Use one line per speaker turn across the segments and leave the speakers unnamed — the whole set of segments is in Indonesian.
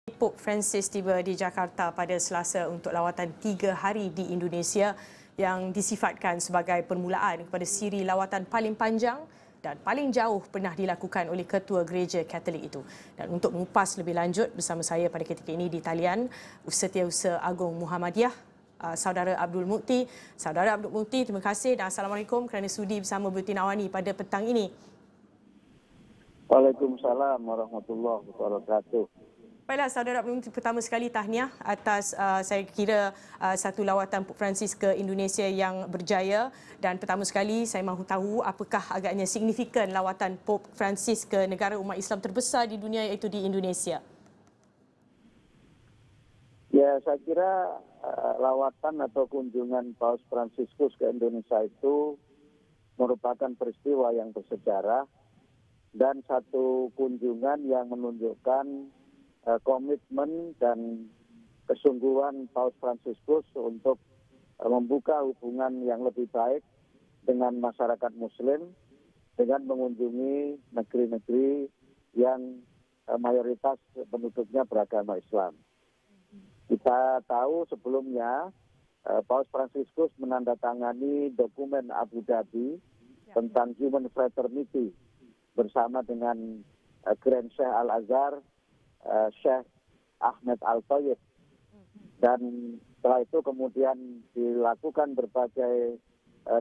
Pope Francis tiba di Jakarta pada Selasa untuk lawatan 3 hari di Indonesia yang disifatkan sebagai permulaan kepada siri lawatan paling panjang dan paling jauh pernah dilakukan oleh Ketua Gereja Katolik itu. Dan untuk mengupas lebih lanjut bersama saya pada ketika ini di talian Setiausaha Agung Muhammadiyah, Saudara Abdul Mukti. Saudara Abdul Mukti, terima kasih dan Assalamualaikum kerana sudi bersama Bulletin Awani pada petang ini.
Waalaikumsalam warahmatullahi wabarakatuh.
Baiklah, Saudara Abdul Mukti, pertama sekali tahniah atas saya kira satu lawatan Pope Francis ke Indonesia yang berjaya, dan pertama sekali saya mahu tahu apakah agaknya signifikan lawatan Pope Francis ke negara umat Islam terbesar di dunia iaitu di Indonesia.
Ya, saya kira lawatan atau kunjungan Paus Fransiskus ke Indonesia itu merupakan peristiwa yang bersejarah dan satu kunjungan yang menunjukkan komitmen dan kesungguhan Paus Fransiskus untuk membuka hubungan yang lebih baik dengan masyarakat Muslim dengan mengunjungi negeri-negeri yang mayoritas penduduknya beragama Islam. Kita tahu sebelumnya Paus Fransiskus menandatangani dokumen Abu Dhabi tentang Human Fraternity bersama dengan Grand Sheikh Al-Azhar, Sheikh Ahmed Al-Thayyib. Dan setelah itu kemudian dilakukan berbagai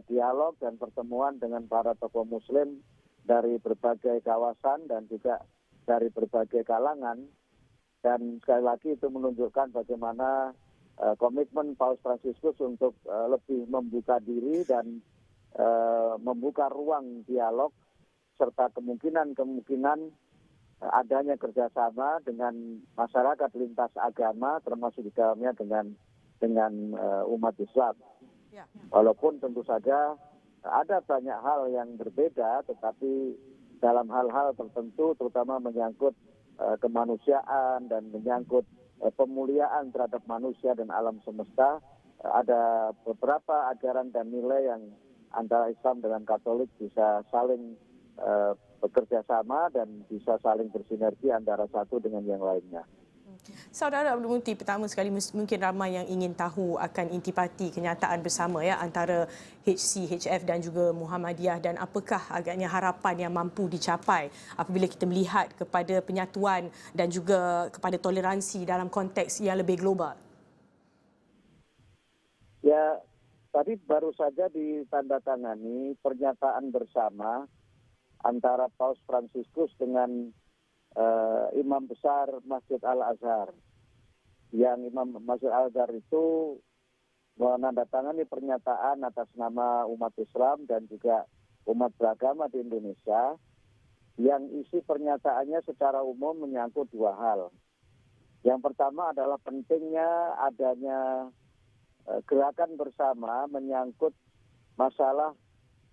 dialog dan pertemuan dengan para tokoh Muslim dari berbagai kawasan dan juga dari berbagai kalangan. Dan sekali lagi itu menunjukkan bagaimana komitmen Paus Fransiskus untuk lebih membuka diri dan membuka ruang dialog serta kemungkinan adanya kerjasama dengan masyarakat lintas agama, termasuk di dalamnya dengan umat Islam. Walaupun tentu saja ada banyak hal yang berbeda, tetapi dalam hal-hal tertentu, terutama menyangkut kemanusiaan dan menyangkut pemuliaan terhadap manusia dan alam semesta, ada beberapa ajaran dan nilai yang antara Islam dengan Katolik bisa saling bekerja sama dan bisa saling bersinergi antara satu dengan yang lainnya.
Saudara Abdul Mukti, pertama sekali mungkin ramai yang ingin tahu akan intipati kenyataan bersama antara HC, HF dan juga Muhammadiyah, dan apakah agaknya harapan yang mampu dicapai apabila kita melihat kepada penyatuan dan juga kepada toleransi dalam konteks yang lebih global.
Ya, tadi baru saja ditandatangani pernyataan bersama antara Paus Fransiskus dengan Imam Besar Masjid Al-Azhar. Yang Imam Masjid Al-Azhar itu menandatangani pernyataan atas nama umat Islam dan juga umat beragama di Indonesia, yang isi pernyataannya secara umum menyangkut dua hal. Yang pertama adalah pentingnya adanya gerakan bersama menyangkut masalah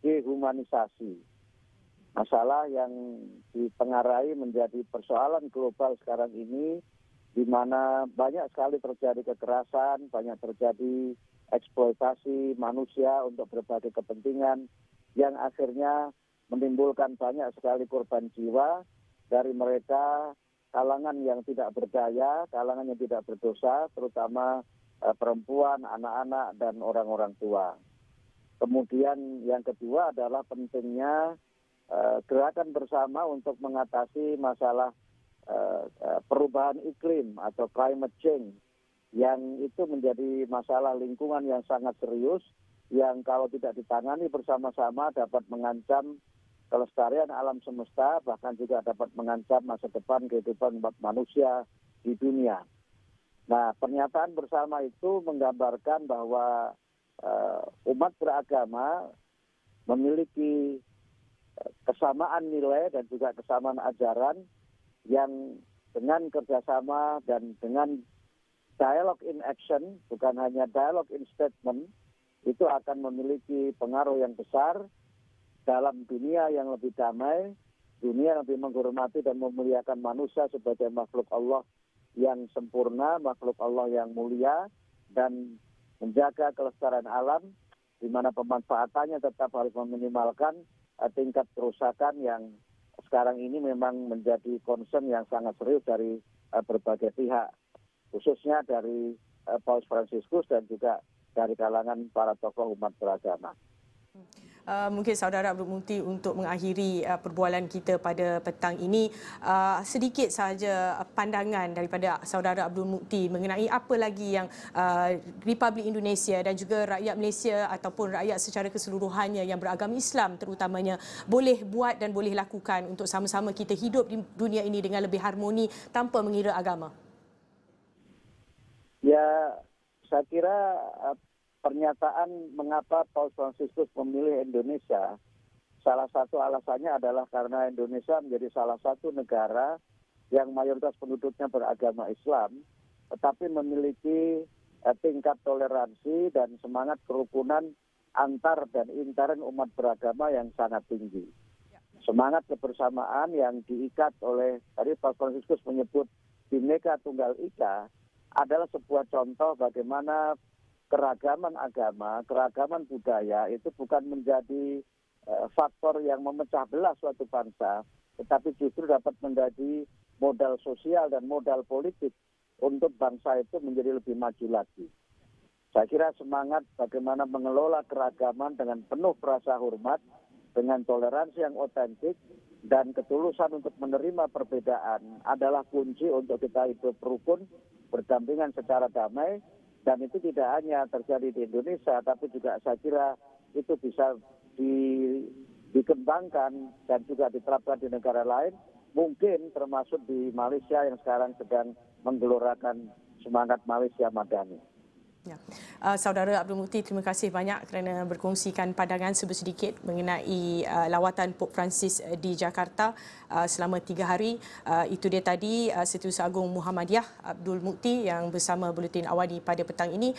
dehumanisasi. Masalah yang ditengarai menjadi persoalan global sekarang ini, di mana banyak sekali terjadi kekerasan, banyak terjadi eksploitasi manusia untuk berbagai kepentingan, yang akhirnya menimbulkan banyak sekali korban jiwa dari mereka kalangan yang tidak berdaya, kalangan yang tidak berdosa, terutama perempuan, anak-anak, dan orang-orang tua. Kemudian yang kedua adalah pentingnya gerakan bersama untuk mengatasi masalah perubahan iklim atau climate change, yang itu menjadi masalah lingkungan yang sangat serius, yang kalau tidak ditangani bersama-sama dapat mengancam kelestarian alam semesta, bahkan juga dapat mengancam masa depan kehidupan manusia di dunia. Nah, pernyataan bersama itu menggambarkan bahwa umat beragama memiliki kesamaan nilai dan juga kesamaan ajaran yang dengan kerjasama dan dengan dialogue in action, bukan hanya dialogue in statement, itu akan memiliki pengaruh yang besar dalam dunia yang lebih damai, dunia yang lebih menghormati dan memuliakan manusia sebagai makhluk Allah yang sempurna, makhluk Allah yang mulia, dan menjaga kelestarian alam, di mana pemanfaatannya tetap harus meminimalkan tingkat kerusakan yang sekarang ini memang menjadi concern yang sangat serius dari berbagai pihak, khususnya dari Paus Fransiskus dan juga dari kalangan para tokoh umat beragama.
Mungkin Saudara Abdul Mukti, untuk mengakhiri perbualan kita pada petang ini, sedikit sahaja pandangan daripada Saudara Abdul Mukti mengenai apa lagi yang Republik Indonesia dan juga rakyat Malaysia ataupun rakyat secara keseluruhannya yang beragama Islam terutamanya boleh buat dan boleh lakukan untuk sama-sama kita hidup di dunia ini dengan lebih harmoni tanpa mengira agama.
Ya, saya kira pernyataan mengapa Paus Fransiskus memilih Indonesia, salah satu alasannya adalah karena Indonesia menjadi salah satu negara yang mayoritas penduduknya beragama Islam, tetapi memiliki tingkat toleransi dan semangat kerukunan antar dan intern umat beragama yang sangat tinggi. Semangat kebersamaan yang diikat oleh, tadi Paus Fransiskus menyebut Bhinneka Tunggal Ika, adalah sebuah contoh bagaimana keragaman agama, keragaman budaya itu bukan menjadi faktor yang memecah belah suatu bangsa, tetapi justru dapat menjadi modal sosial dan modal politik untuk bangsa itu menjadi lebih maju lagi. Saya kira semangat bagaimana mengelola keragaman dengan penuh rasa hormat, dengan toleransi yang otentik, dan ketulusan untuk menerima perbedaan adalah kunci untuk kita hidup rukun, berdampingan secara damai. Dan itu tidak hanya terjadi di Indonesia, tapi juga saya kira itu bisa dikembangkan dan juga diterapkan di negara lain, mungkin termasuk di Malaysia yang sekarang sedang menggelorakan semangat Malaysia Madani.
Ya. Saudara Abdul Mukti, terima kasih banyak kerana berkongsikan pandangan sedikit mengenai lawatan Pope Francis di Jakarta selama 3 hari. Itu dia tadi Setiausaha Agung Muhammadiyah Abdul Mukti yang bersama Buletin Awani pada petang ini.